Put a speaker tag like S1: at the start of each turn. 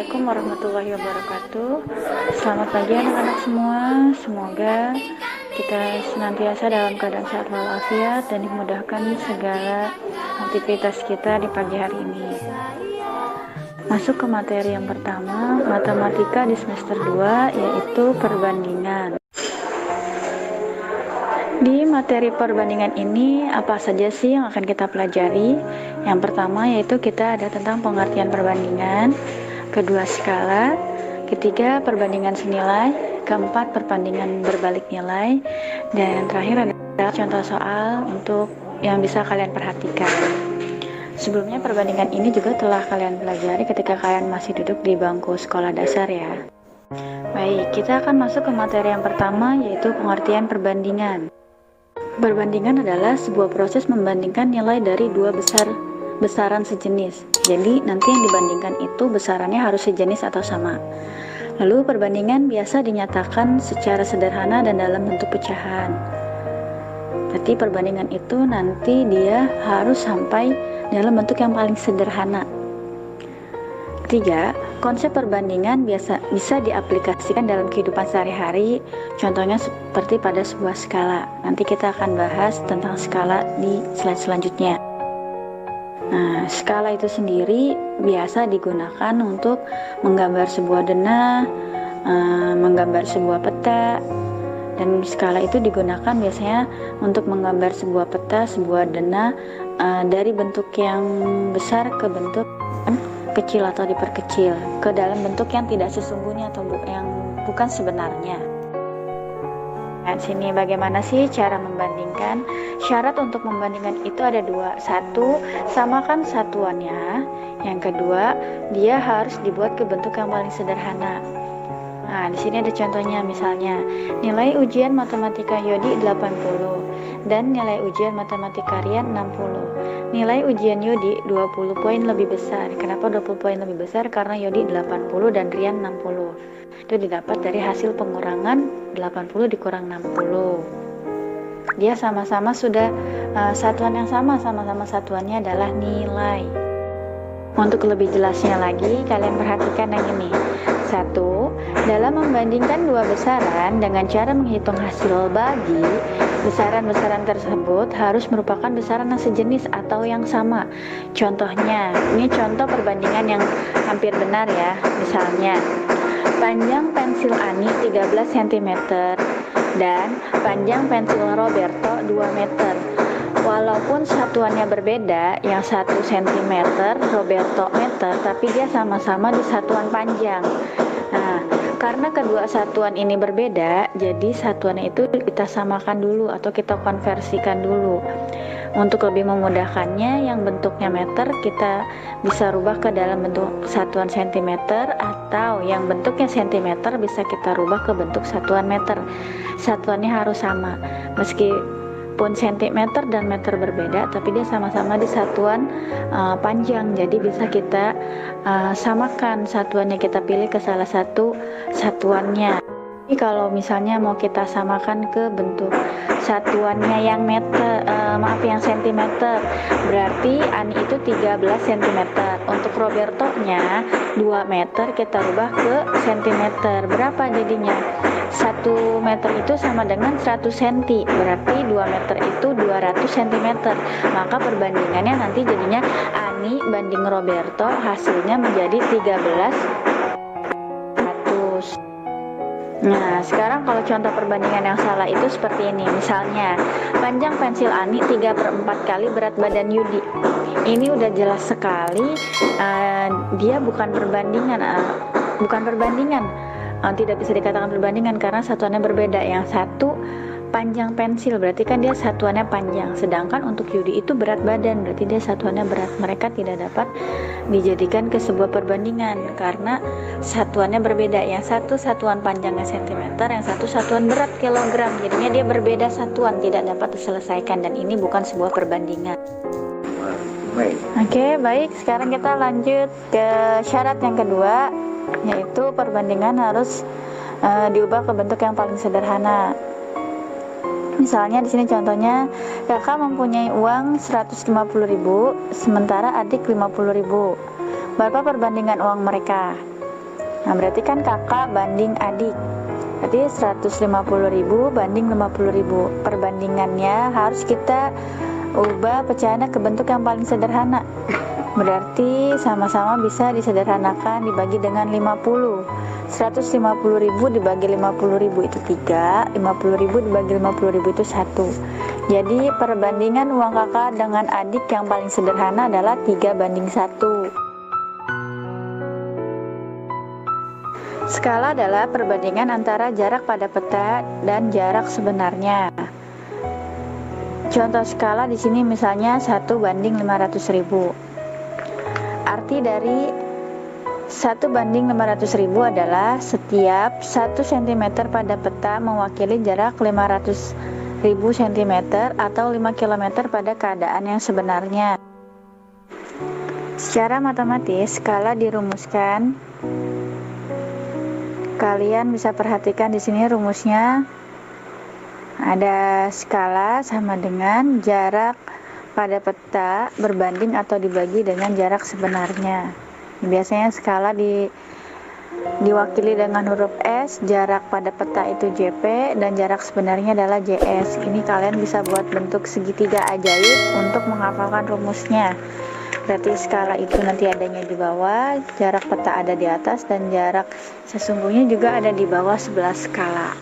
S1: Assalamualaikum warahmatullahi wabarakatuh. Selamat pagi anak-anak semua. Semoga kita senantiasa dalam keadaan sehat walafiat dan dimudahkan segala aktivitas kita di pagi hari ini. Masuk ke materi yang pertama, matematika di semester 2, yaitu perbandingan. Di materi perbandingan ini, apa saja sih yang akan kita pelajari? Yang pertama yaitu kita ada tentang pengertian perbandingan, kedua skala, ketiga perbandingan senilai, keempat perbandingan berbalik nilai, dan yang terakhir adalah contoh soal untuk yang bisa kalian perhatikan. Sebelumnya perbandingan ini juga telah kalian pelajari ketika kalian masih duduk di bangku sekolah dasar ya. Baik, kita akan masuk ke materi yang pertama yaitu pengertian perbandingan. Perbandingan adalah sebuah proses membandingkan nilai dari dua besaran sejenis. Jadi nanti yang dibandingkan itu besarannya harus sejenis atau sama. Lalu perbandingan biasa dinyatakan secara sederhana dan dalam bentuk pecahan. Berarti perbandingan itu nanti dia harus sampai dalam bentuk yang paling sederhana. Ketiga, konsep perbandingan bisa diaplikasikan dalam kehidupan sehari-hari, contohnya seperti pada sebuah skala. Nanti kita akan bahas tentang skala di slide selanjutnya. Nah, skala itu sendiri biasa digunakan untuk menggambar sebuah denah, menggambar sebuah peta, dan skala itu digunakan biasanya untuk menggambar sebuah peta, sebuah denah dari bentuk yang besar ke bentuk kecil atau diperkecil ke dalam bentuk yang tidak sesungguhnya atau yang bukan sebenarnya. Nah, sini bagaimana sih cara membandingkan? Syarat untuk membandingkan itu ada dua. Satu, samakan satuannya. Yang kedua, dia harus dibuat ke bentuk yang paling sederhana. Nah, di sini ada contohnya, misalnya nilai ujian matematika Yodi 80 dan nilai ujian matematika Rian 60. Nilai ujian Yodi 20 poin lebih besar. Kenapa 20 poin lebih besar? Karena Yodi 80 dan Rian 60. Itu didapat dari hasil pengurangan 80 dikurang 60. Dia sama-sama sudah satuan yang sama-sama satuannya adalah nilai. Untuk lebih jelasnya lagi, kalian perhatikan yang ini. Satu, dalam membandingkan dua besaran dengan cara menghitung hasil bagi, besaran-besaran tersebut harus merupakan besaran yang sejenis atau yang sama. Contohnya, ini contoh perbandingan yang hampir benar ya. Misalnya, panjang pensil Ani 13 cm dan panjang pensil Roberto 2 meter. Walaupun satuannya berbeda, yang 1 cm, Roberto meter, tapi dia sama-sama di satuan panjang. Nah, karena kedua satuan ini berbeda, jadi satuannya itu kita samakan dulu atau kita konversikan dulu. Untuk lebih memudahkannya, yang bentuknya meter kita bisa rubah ke dalam bentuk satuan sentimeter, atau yang bentuknya sentimeter bisa kita rubah ke bentuk satuan meter. Satuannya harus sama, meskipun sentimeter dan meter berbeda, tapi dia sama-sama di satuan panjang. Jadi bisa kita samakan satuannya, kita pilih ke salah satu satuannya. Jadi kalau misalnya mau kita samakan ke bentuk satuannya yang yang sentimeter, berarti Ani itu 13 cm. Untuk Roberto-nya 2 meter, kita rubah ke sentimeter. Berapa jadinya? 1 meter itu sama dengan 100 cm, berarti 2 meter itu 200 cm. Maka perbandingannya nanti jadinya Ani banding Roberto, hasilnya menjadi 13. Nah, sekarang kalau contoh perbandingan yang salah itu seperti ini. Misalnya, panjang pensil Ani 3/4 kali berat badan Yudi. Ini udah jelas sekali, dia bukan perbandingan. Tidak bisa dikatakan perbandingan karena satuannya berbeda. Yang satu panjang pensil, berarti kan dia satuannya panjang. Sedangkan untuk Yudi itu berat badan, berarti dia satuannya berat. Mereka tidak dapat dijadikan ke sebuah perbandingan karena satuannya berbeda. Yang satu satuan panjangnya sentimeter, yang satu satuan berat kilogram. Jadinya dia berbeda satuan, tidak dapat diselesaikan, dan ini bukan sebuah perbandingan. Oke, baik. Sekarang kita lanjut ke syarat yang kedua, yaitu perbandingan harus diubah ke bentuk yang paling sederhana. Misalnya di sini contohnya, kakak mempunyai uang 150.000 sementara adik 50.000. Berapa perbandingan uang mereka? Nah, berarti kan kakak banding adik. Berarti 150.000 banding 50.000. Perbandingannya harus kita ubah pecahannya ke bentuk yang paling sederhana. Berarti sama-sama bisa disederhanakan dibagi dengan 50. 150.000 dibagi 50.000 itu 3, 50.000 dibagi 50.000 itu 1. Jadi perbandingan uang kakak dengan adik yang paling sederhana adalah 3:1. Skala adalah perbandingan antara jarak pada peta dan jarak sebenarnya. Contoh skala di sini misalnya 1:500.000. Arti dari 1:500.000 adalah setiap 1 cm pada peta mewakili jarak 500.000 cm atau 5 km pada keadaan yang sebenarnya. Secara matematis, skala dirumuskan. Kalian bisa perhatikan di sini rumusnya. Ada skala sama dengan jarak pada peta berbanding atau dibagi dengan jarak sebenarnya. Biasanya skala diwakili dengan huruf S, jarak pada peta itu JP, dan jarak sebenarnya adalah JS. Ini kalian bisa buat bentuk segitiga ajaib untuk menghafalkan rumusnya. Berarti skala itu nanti adanya di bawah, jarak peta ada di atas, dan jarak sesungguhnya juga ada di bawah sebelah skala.